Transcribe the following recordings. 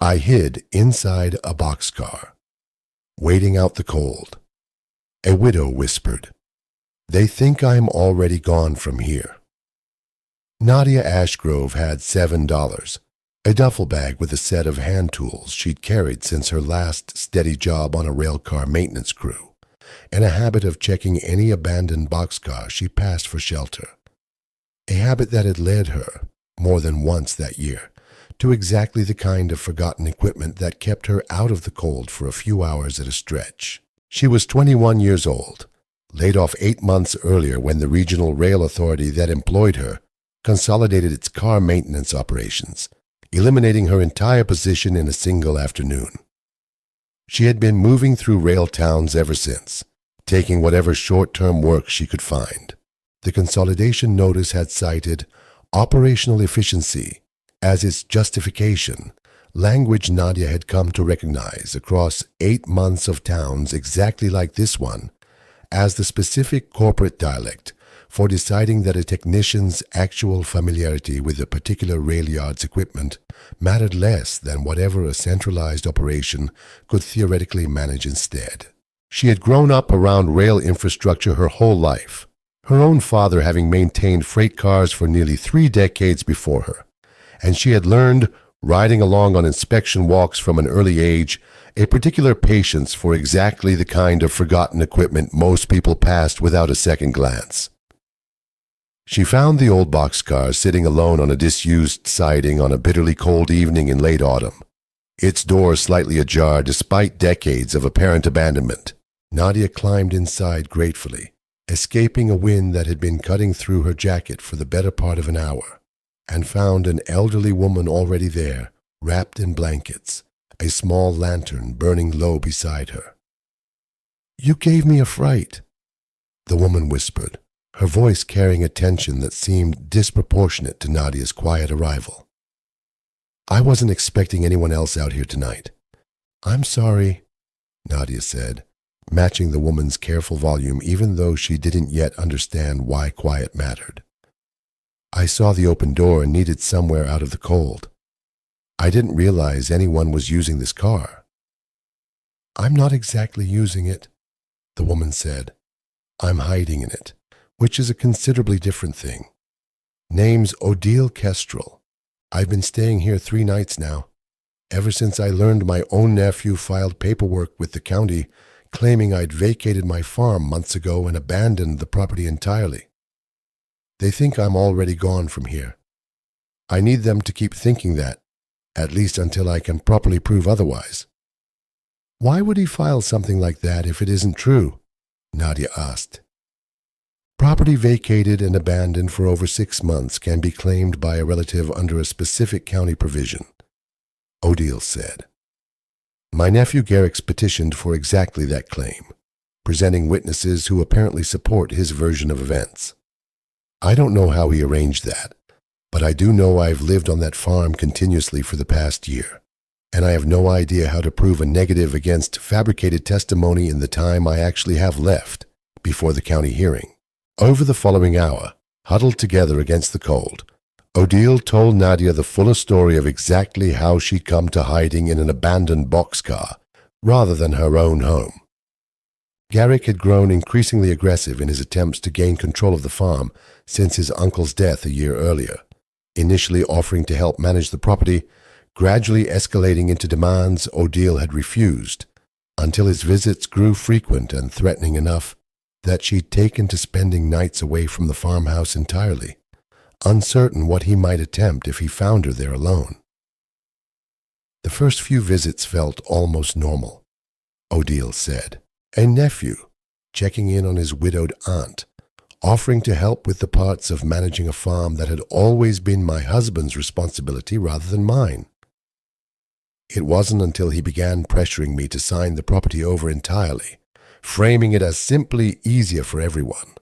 I hid inside a boxcar, waiting out the cold. A widow whispered, "They think I'm already gone from here." Nadia Ashgrove had $7, a duffel bag with a set of hand tools she'd carried since her last steady job on a railcar maintenance crew, and a habit of checking any abandoned boxcar she passed for shelter. A habit that had led her, more than once that year, to exactly the kind of forgotten equipment that kept her out of the cold for a few hours at a stretch. She was 21 years old, laid off 8 months earlier when the regional rail authority that employed her consolidated its car maintenance operations, eliminating her entire position in a single afternoon. She had been moving through rail towns ever since, taking whatever short-term work she could find. The consolidation notice had cited operational efficiency as its justification, language Nadia had come to recognize across 8 months of towns exactly like this one as the specific corporate dialect for deciding that a technician's actual familiarity with a particular rail yard's equipment mattered less than whatever a centralized operation could theoretically manage instead. She had grown up around rail infrastructure her whole life, her own father having maintained freight cars for nearly 3 decades before her, and she had learned, riding along on inspection walks from an early age, a particular patience for exactly the kind of forgotten equipment most people passed without a second glance. She found the old boxcar sitting alone on a disused siding on a bitterly cold evening in late autumn, its door slightly ajar despite decades of apparent abandonment. Nadia climbed inside gratefully, escaping a wind that had been cutting through her jacket for the better part of an hour, and found an elderly woman already there, wrapped in blankets, a small lantern burning low beside her. "You gave me a fright," the woman whispered, her voice carrying a tension that seemed disproportionate to Nadia's quiet arrival. "I wasn't expecting anyone else out here tonight." "I'm sorry," Nadia said, matching the woman's careful volume even though she didn't yet understand why quiet mattered. "I saw the open door and needed somewhere out of the cold. I didn't realize anyone was using this car." "I'm not exactly using it," the woman said. "I'm hiding in it, which is a considerably different thing. Name's Odile Kestrel. I've been staying here 3 nights now, ever since I learned my own nephew filed paperwork with the county claiming I'd vacated my farm months ago and abandoned the property entirely. They think I'm already gone from here. I need them to keep thinking that, at least until I can properly prove otherwise." "Why would he file something like that if it isn't true?" Nadia asked. "Property vacated and abandoned for over 6 months can be claimed by a relative under a specific county provision," Odile said. "My nephew Garrick's petitioned for exactly that claim, presenting witnesses who apparently support his version of events. I don't know how he arranged that, but I do know I've lived on that farm continuously for the past year, and I have no idea how to prove a negative against fabricated testimony in the time I actually have left before the county hearing." Over the following hour, huddled together against the cold, Odile told Nadia the fullest story of exactly how she'd come to hiding in an abandoned boxcar rather than her own home. Garrick had grown increasingly aggressive in his attempts to gain control of the farm since his uncle's death a year earlier, initially offering to help manage the property, gradually escalating into demands Odile had refused, until his visits grew frequent and threatening enough that she'd taken to spending nights away from the farmhouse entirely, uncertain what he might attempt if he found her there alone. The first few visits felt almost normal, Odile said. A nephew, checking in on his widowed aunt, offering to help with the parts of managing a farm that had always been my husband's responsibility rather than mine. It wasn't until he began pressuring me to sign the property over entirely, framing it as simply easier for everyone,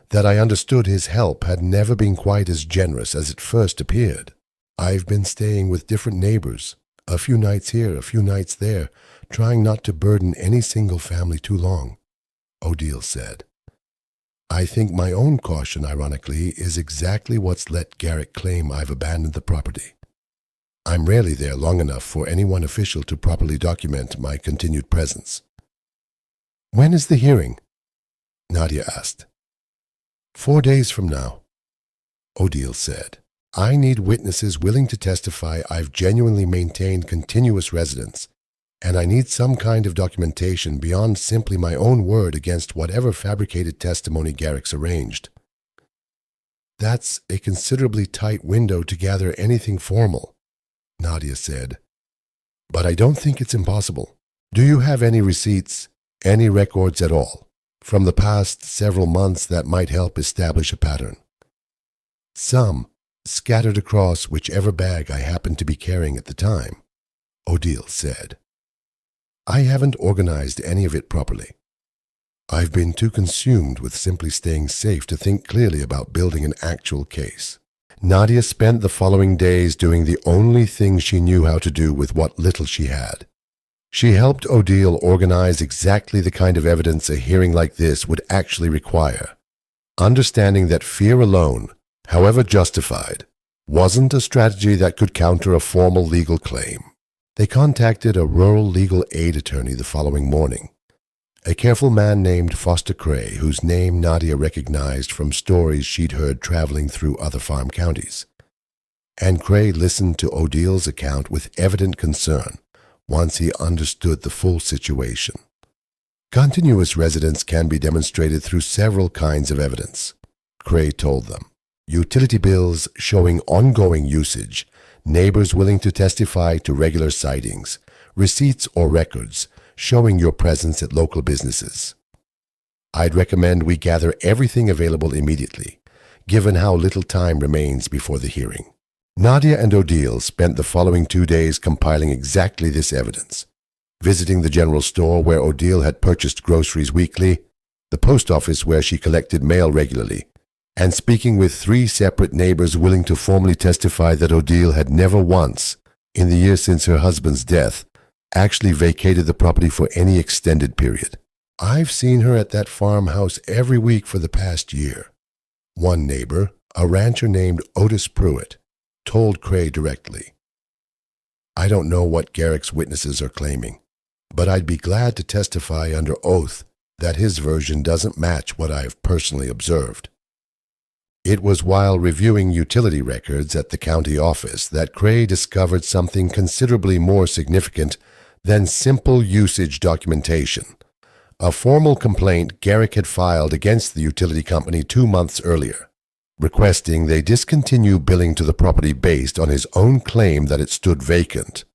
that I understood his help had never been quite as generous as it first appeared. I've been staying with different neighbors, a few nights here, a few nights there, trying not to burden any single family too long, Odile said. I think my own caution, ironically, is exactly what's let Garrick claim I've abandoned the property. I'm rarely there long enough for anyone official to properly document my continued presence. When is the hearing? Nadia asked. 4 days from now. Odile said, I need witnesses willing to testify I've genuinely maintained continuous residence, and I need some kind of documentation beyond simply my own word against whatever fabricated testimony Garrick's arranged. That's a considerably tight window to gather anything formal, Nadia said. But I don't think it's impossible. Do you have any receipts, any records at all, from the past several months that might help establish a pattern? Some, scattered across whichever bag I happened to be carrying at the time, Odile said. I haven't organized any of it properly. I've been too consumed with simply staying safe to think clearly about building an actual case. Nadia spent the following days doing the only thing she knew how to do with what little she had. She helped Odile organize exactly the kind of evidence a hearing like this would actually require, understanding that fear alone, however justified, wasn't a strategy that could counter a formal legal claim. They contacted a rural legal aid attorney the following morning, a careful man named Foster Cray, whose name Nadia recognized from stories she'd heard traveling through other farm counties. And Cray listened to Odile's account with evident concern once he understood the full situation. Continuous residence can be demonstrated through several kinds of evidence, Cray told them. Utility bills showing ongoing usage, neighbors willing to testify to regular sightings, receipts or records showing your presence at local businesses. I'd recommend we gather everything available immediately, given how little time remains before the hearing. Nadia and Odile spent the following 2 days compiling exactly this evidence, visiting the general store where Odile had purchased groceries weekly, the post office where she collected mail regularly, and speaking with 3 separate neighbors willing to formally testify that Odile had never once, in the year since her husband's death, actually vacated the property for any extended period. I've seen her at that farmhouse every week for the past year. One neighbor, a rancher named Otis Pruitt, told Cray directly. I don't know what Garrick's witnesses are claiming, but I'd be glad to testify under oath that his version doesn't match what I've personally observed. It was while reviewing utility records at the county office that Cray discovered something considerably more significant than simple usage documentation, a formal complaint Garrick had filed against the utility company 2 months earlier, requesting they discontinue billing to the property based on his own claim that it stood vacant,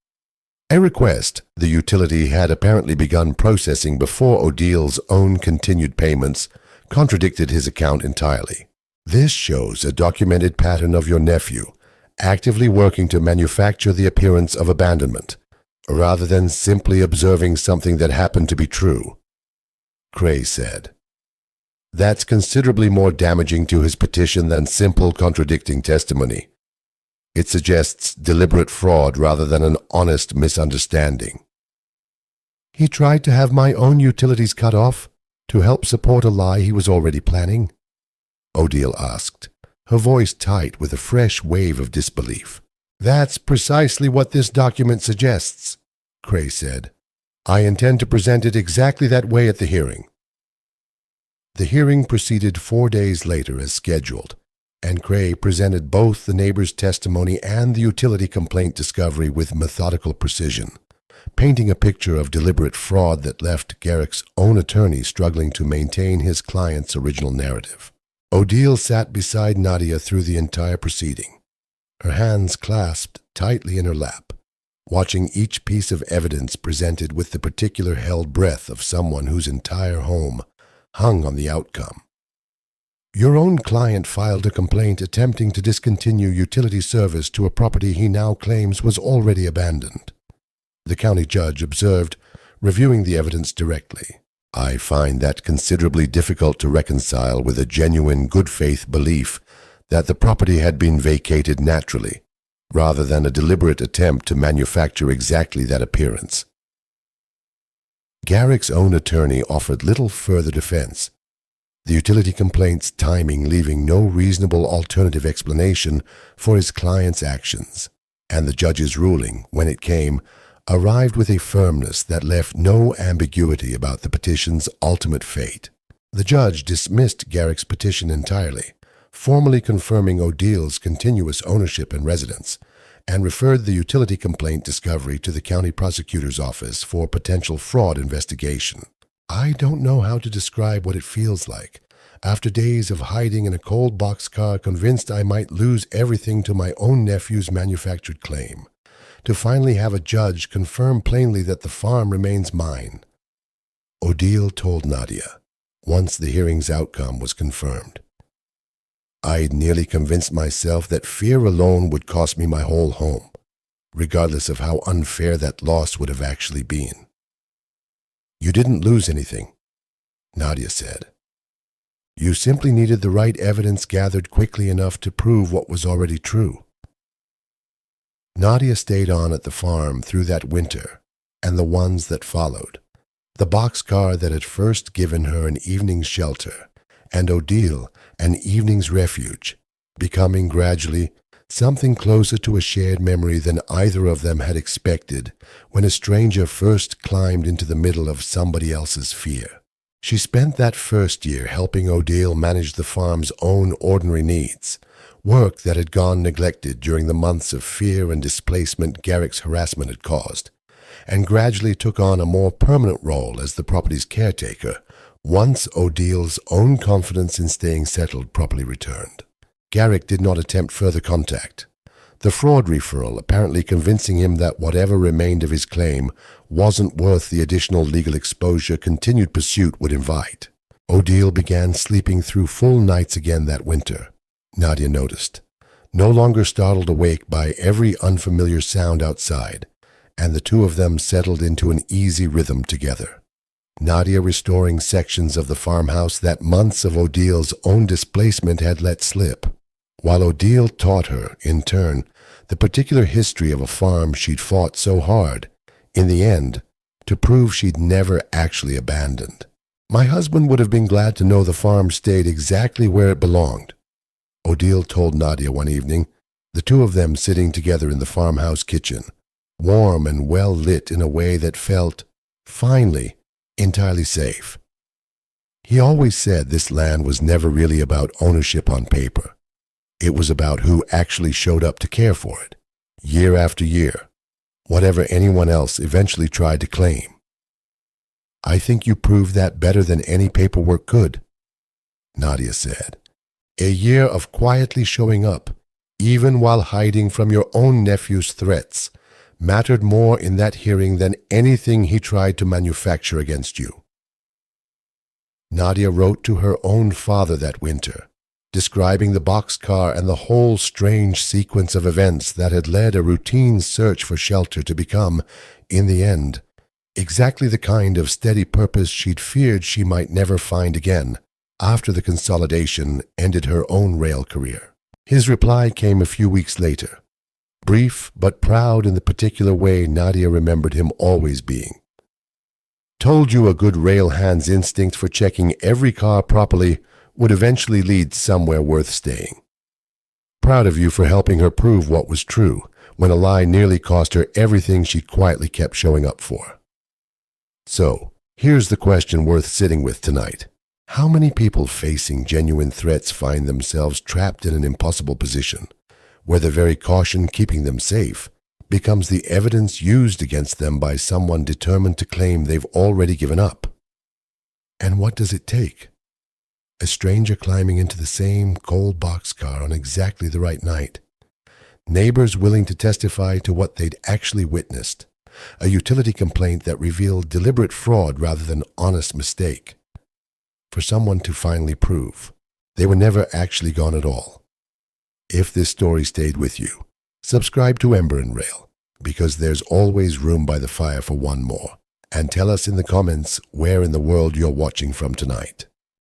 a request the utility had apparently begun processing before Odile's own continued payments contradicted his account entirely. This shows a documented pattern of your nephew actively working to manufacture the appearance of abandonment, rather than simply observing something that happened to be true, Cray said. That's considerably more damaging to his petition than simple contradicting testimony. It suggests deliberate fraud rather than an honest misunderstanding. He tried to have my own utilities cut off to help support a lie he was already planning? Odile asked, her voice tight with a fresh wave of disbelief. That's precisely what this document suggests, Cray said. I intend to present it exactly that way at the hearing. The hearing proceeded 4 days later as scheduled, and Cray presented both the neighbor's testimony and the utility complaint discovery with methodical precision, painting a picture of deliberate fraud that left Garrick's own attorney struggling to maintain his client's original narrative. Odile sat beside Nadia through the entire proceeding, her hands clasped tightly in her lap, watching each piece of evidence presented with the particular held breath of someone whose entire home hung on the outcome. Your own client filed a complaint attempting to discontinue utility service to a property he now claims was already abandoned, the county judge observed, reviewing the evidence directly. I find that considerably difficult to reconcile with a genuine good-faith belief that the property had been vacated naturally, rather than a deliberate attempt to manufacture exactly that appearance. Garrick's own attorney offered little further defense, the utility complaint's timing leaving no reasonable alternative explanation for his client's actions. and the judge's ruling, when it came, arrived with a firmness that left no ambiguity about the petition's ultimate fate. The judge dismissed Garrick's petition entirely, formally confirming O'Deal's continuous ownership and residence, and referred the utility complaint discovery to the county prosecutor's office for potential fraud investigation. I don't know how to describe what it feels like, after days of hiding in a cold boxcar, convinced I might lose everything to my own nephew's manufactured claim, to finally have a judge confirm plainly that the farm remains mine. O'Deal told Nadia, once the hearing's outcome was confirmed. I'd nearly convinced myself that fear alone would cost me my whole home, regardless of how unfair that loss would have actually been. You didn't lose anything, Nadia said. You simply needed the right evidence gathered quickly enough to prove what was already true. Nadia stayed on at the farm through that winter and the ones that followed, the boxcar that had first given her an evening's shelter, and O'Deal an evening's refuge, becoming gradually something closer to a shared memory than either of them had expected when a stranger first climbed into the middle of somebody else's fear. She spent that first year helping O'Deal manage the farm's own ordinary needs, work that had gone neglected during the months of fear and displacement Garrick's harassment had caused, and gradually took on a more permanent role as the property's caretaker once O'Deal's own confidence in staying settled properly returned. Garrick did not attempt further contact, the fraud referral apparently convincing him that whatever remained of his claim wasn't worth the additional legal exposure continued pursuit would invite. O'Deal began sleeping through full nights again that winter, Nadia noticed, no longer startled awake by every unfamiliar sound outside, and the two of them settled into an easy rhythm together. Nadia restoring sections of the farmhouse that months of O'Deal's own displacement had let slip, while O'Deal taught her, in turn, the particular history of a farm she'd fought so hard, in the end, to prove she'd never actually abandoned. My husband would have been glad to know the farm stayed exactly where it belonged, O'Deal told Nadia one evening, the two of them sitting together in the farmhouse kitchen, warm and well lit in a way that felt, finally, entirely safe. He always said this land was never really about ownership on paper. It was about who actually showed up to care for it, year after year, whatever anyone else eventually tried to claim. I think you proved that better than any paperwork could, Nadia said. A year of quietly showing up, even while hiding from your own nephew's threats, mattered more in that hearing than anything he tried to manufacture against you. Nadia wrote to her own father that winter, describing the boxcar and the whole strange sequence of events that had led a routine search for shelter to become, in the end, exactly the kind of steady purpose she'd feared she might never find again after the consolidation ended her own rail career. His reply came a few weeks later, brief but proud in the particular way Nadia remembered him always being. Told you a good rail hand's instinct for checking every car properly would eventually lead somewhere worth staying. Proud of you for helping her prove what was true when a lie nearly cost her everything she quietly kept showing up for. So, here's the question worth sitting with tonight. How many people facing genuine threats find themselves trapped in an impossible position, where the very caution keeping them safe becomes the evidence used against them by someone determined to claim they've already given up? And what does it take? A stranger climbing into the same cold boxcar on exactly the right night, neighbors willing to testify to what they'd actually witnessed, a utility complaint that revealed deliberate fraud rather than honest mistake, for someone to finally prove they were never actually gone at all. If this story stayed with you, subscribe to Ember and Rail, because there's always room by the fire for one more, and tell us in the comments where in the world you're watching from tonight.